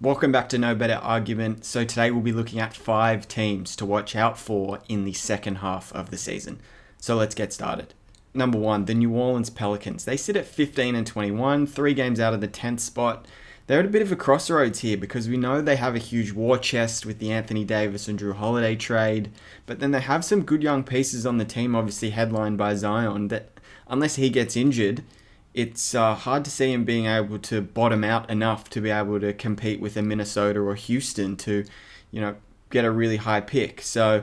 Welcome back to No Better Argument. So today we'll be looking at 5 teams to watch out for in the second half of the season. So let's get started. Number 1, the New Orleans Pelicans. They sit at 15 and 21, 3 games out of the 10th spot. They're at a bit of a crossroads here because we know they have a huge war chest with the Anthony Davis and Drew Holiday trade, but then they have some good young pieces on the team, obviously headlined by Zion, that unless he gets injured, it's hard to see him being able to bottom out enough to be able to compete with a Minnesota or Houston to, get a really high pick. So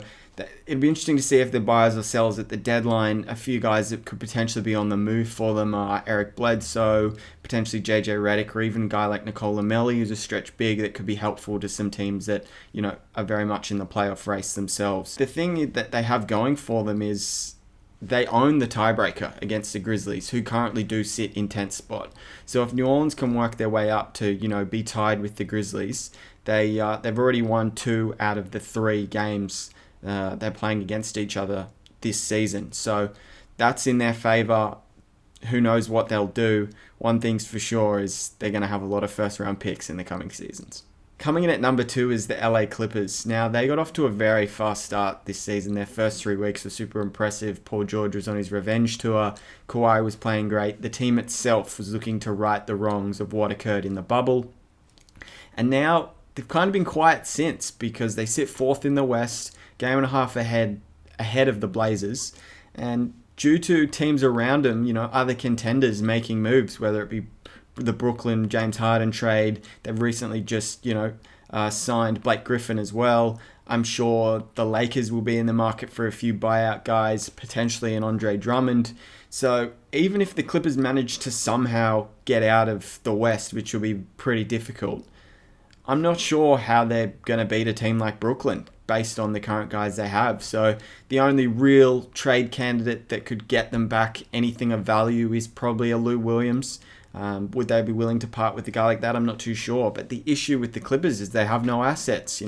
it'd be interesting to see if the buyers or sellers at the deadline. A few guys that could potentially be on the move for them are Eric Bledsoe, potentially JJ Redick, or even a guy like Nicola Melli, who's a stretch big that could be helpful to some teams that, are very much in the playoff race themselves. The thing that they have going for them is they own the tiebreaker against the Grizzlies, who currently do sit in 10th spot. So if New Orleans can work their way up to, be tied with the Grizzlies, they've already won 2 out of the 3 games they're playing against each other this season. So that's in their favor. Who knows what they'll do? One thing's for sure is they're going to have a lot of first round picks in the coming seasons. Coming in at number 2 is the LA Clippers. Now, they got off to a very fast start this season. Their first 3 weeks were super impressive. Paul George was on his revenge tour. Kawhi was playing great. The team itself was looking to right the wrongs of what occurred in the bubble. And now they've kind of been quiet since because they sit 4th in the West, game and a half ahead of the Blazers. And due to teams around them, other contenders making moves, whether it be the Brooklyn James Harden trade. They've recently just, signed Blake Griffin as well. I'm sure the Lakers will be in the market for a few buyout guys, potentially an Andre Drummond. So even if the Clippers manage to somehow get out of the West, which will be pretty difficult, I'm not sure how they're going to beat a team like Brooklyn based on the current guys they have. So the only real trade candidate that could get them back anything of value is probably a Lou Williams. Would they be willing to part with a guy like that? I'm not too sure. But the issue with the Clippers is they have no assets.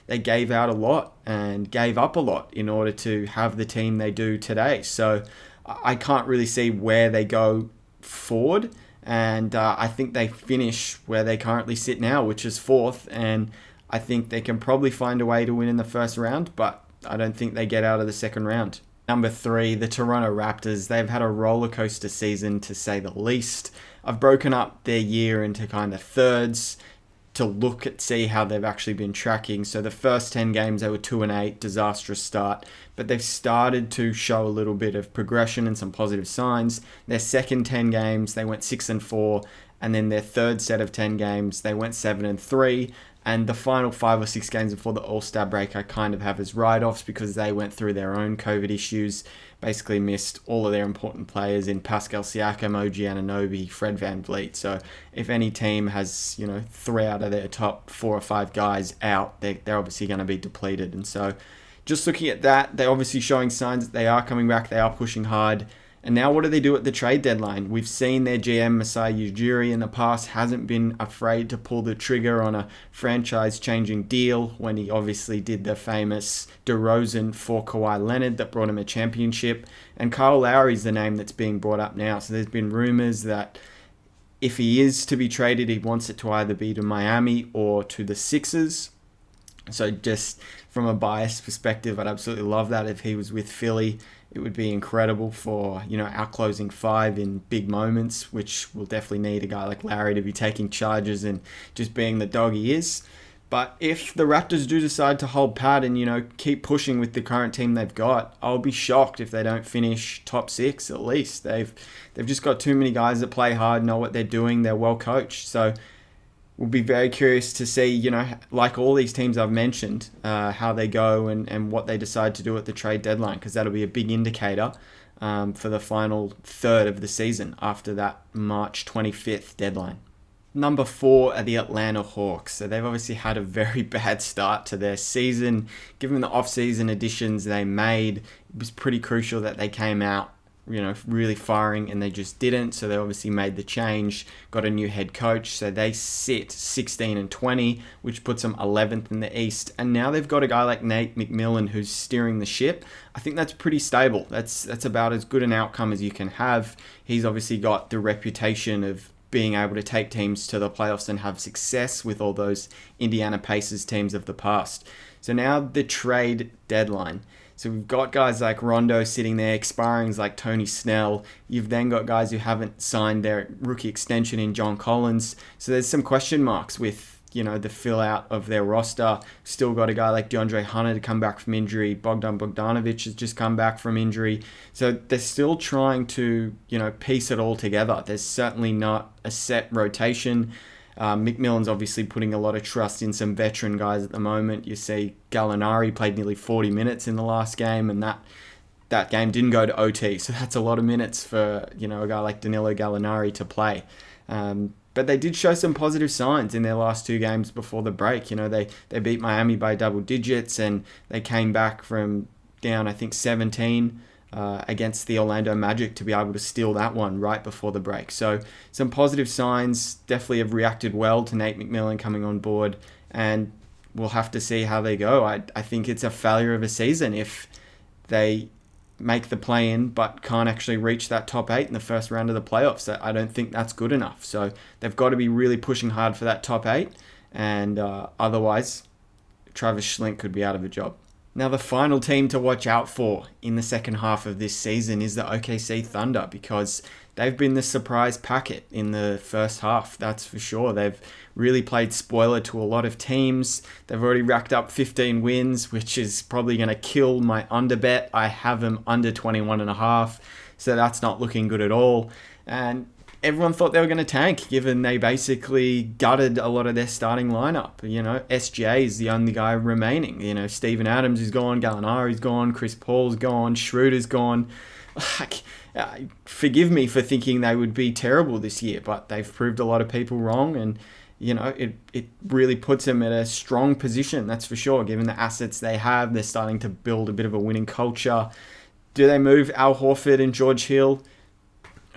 They gave out a lot and gave up a lot in order to have the team they do today. So I can't really see where they go forward. And I think they finish where they currently sit now, which is 4th. And I think they can probably find a way to win in the first round, but I don't think they get out of the second round. Number 3, the Toronto Raptors. They've had a roller coaster season, to say the least. I've broken up their year into kind of thirds to see how they've actually been tracking. So the first 10 games, they were 2-8, disastrous start. But they've started to show a little bit of progression and some positive signs. Their second 10 games, they went 6-4. And then their third set of 10 games, they went 7-3. And the final 5 or 6 games before the All-Star break, I kind of have as write-offs because they went through their own COVID issues, basically missed all of their important players in Pascal Siakam, OG Anunoby, Fred VanVleet. So if any team has, 3 out of their top 4 or 5 guys out, they're obviously going to be depleted. And so just looking at that, they're obviously showing signs that they are coming back, they are pushing hard. And now what do they do at the trade deadline? We've seen their GM, Masai Ujiri, in the past hasn't been afraid to pull the trigger on a franchise-changing deal when he obviously did the famous DeRozan for Kawhi Leonard that brought him a championship. And Kyle Lowry's the name that's being brought up now. So there's been rumors that if he is to be traded, he wants it to either be to Miami or to the Sixers. So just from a biased perspective, I'd absolutely love that if he was with Philly. It would be incredible for, our closing 5 in big moments, which will definitely need a guy like Larry to be taking charges and just being the dog he is. But if the Raptors do decide to hold pat and, keep pushing with the current team they've got, I'll be shocked if they don't finish top 6 at least. They've just got too many guys that play hard, know what they're doing, they're well coached. So we'll be very curious to see, like all these teams I've mentioned, how they go and what they decide to do at the trade deadline, because that'll be a big indicator for the final third of the season after that March 25th deadline. Number 4 are the Atlanta Hawks. So they've obviously had a very bad start to their season. Given the off-season additions they made, it was pretty crucial that they came out really firing, and they just didn't. So they obviously made the change, got a new head coach. So they sit 16-20, which puts them 11th in the East. And now they've got a guy like Nate McMillan who's steering the ship. I think that's pretty stable. That's about as good an outcome as you can have. He's obviously got the reputation of being able to take teams to the playoffs and have success with all those Indiana Pacers teams of the past. So now the trade deadline. So we've got guys like Rondo sitting there, expirings like Tony Snell. You've then got guys who haven't signed their rookie extension in John Collins. So there's some question marks with, the fill out of their roster. Still got a guy like DeAndre Hunter to come back from injury. Bogdan Bogdanovic has just come back from injury. So they're still trying to, piece it all together. There's certainly not a set rotation. McMillan's obviously putting a lot of trust in some veteran guys at the moment. You see Gallinari played nearly 40 minutes in the last game, and that game didn't go to OT. So that's a lot of minutes for, a guy like Danilo Gallinari to play. But they did show some positive signs in their last two games before the break. They beat Miami by double digits, and they came back from down, I think, 17 against the Orlando Magic to be able to steal that one right before the break. So some positive signs, definitely have reacted well to Nate McMillan coming on board, and we'll have to see how they go. I think it's a failure of a season if they make the play-in but can't actually reach that top 8 in the first round of the playoffs. I don't think that's good enough. So they've got to be really pushing hard for that top 8, and otherwise Travis Schlenk could be out of a job. Now, the final team to watch out for in the second half of this season is the OKC Thunder, because they've been the surprise packet in the first half, that's for sure. They've really played spoiler to a lot of teams. They've already racked up 15 wins, which is probably going to kill my under bet. I have them under 21.5, so that's not looking good at all. And everyone thought they were going to tank, given they basically gutted a lot of their starting lineup. SGA is the only guy remaining. Steven Adams is gone, Gallinari's gone, Chris Paul's gone, Schroeder's gone. Forgive me for thinking they would be terrible this year, but they've proved a lot of people wrong, and it really puts them at a strong position, that's for sure. Given the assets they have, they're starting to build a bit of a winning culture. Do they move Al Horford and George Hill?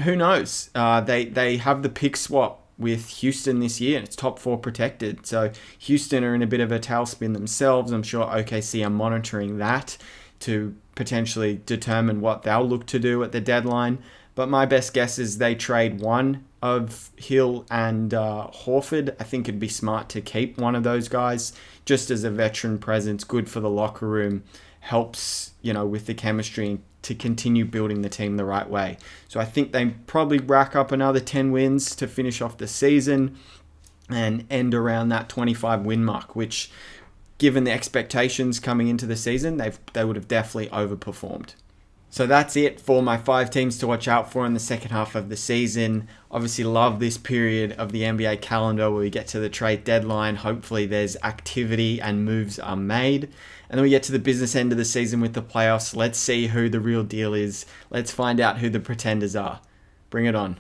Who knows? They have the pick swap with Houston this year, and it's top 4 protected. So Houston are in a bit of a tailspin themselves. I'm sure OKC are monitoring that to potentially determine what they'll look to do at the deadline. But my best guess is they trade one of Hill and Horford. I think it'd be smart to keep one of those guys just as a veteran presence, good for the locker room, helps, with the chemistry to continue building the team the right way. So I think they probably rack up another 10 wins to finish off the season and end around that 25 win mark, which, given the expectations coming into the season, they would have definitely overperformed. So that's it for my 5 teams to watch out for in the second half of the season. Obviously love this period of the NBA calendar where we get to the trade deadline. Hopefully there's activity and moves are made. And then we get to the business end of the season with the playoffs. Let's see who the real deal is. Let's find out who the pretenders are. Bring it on.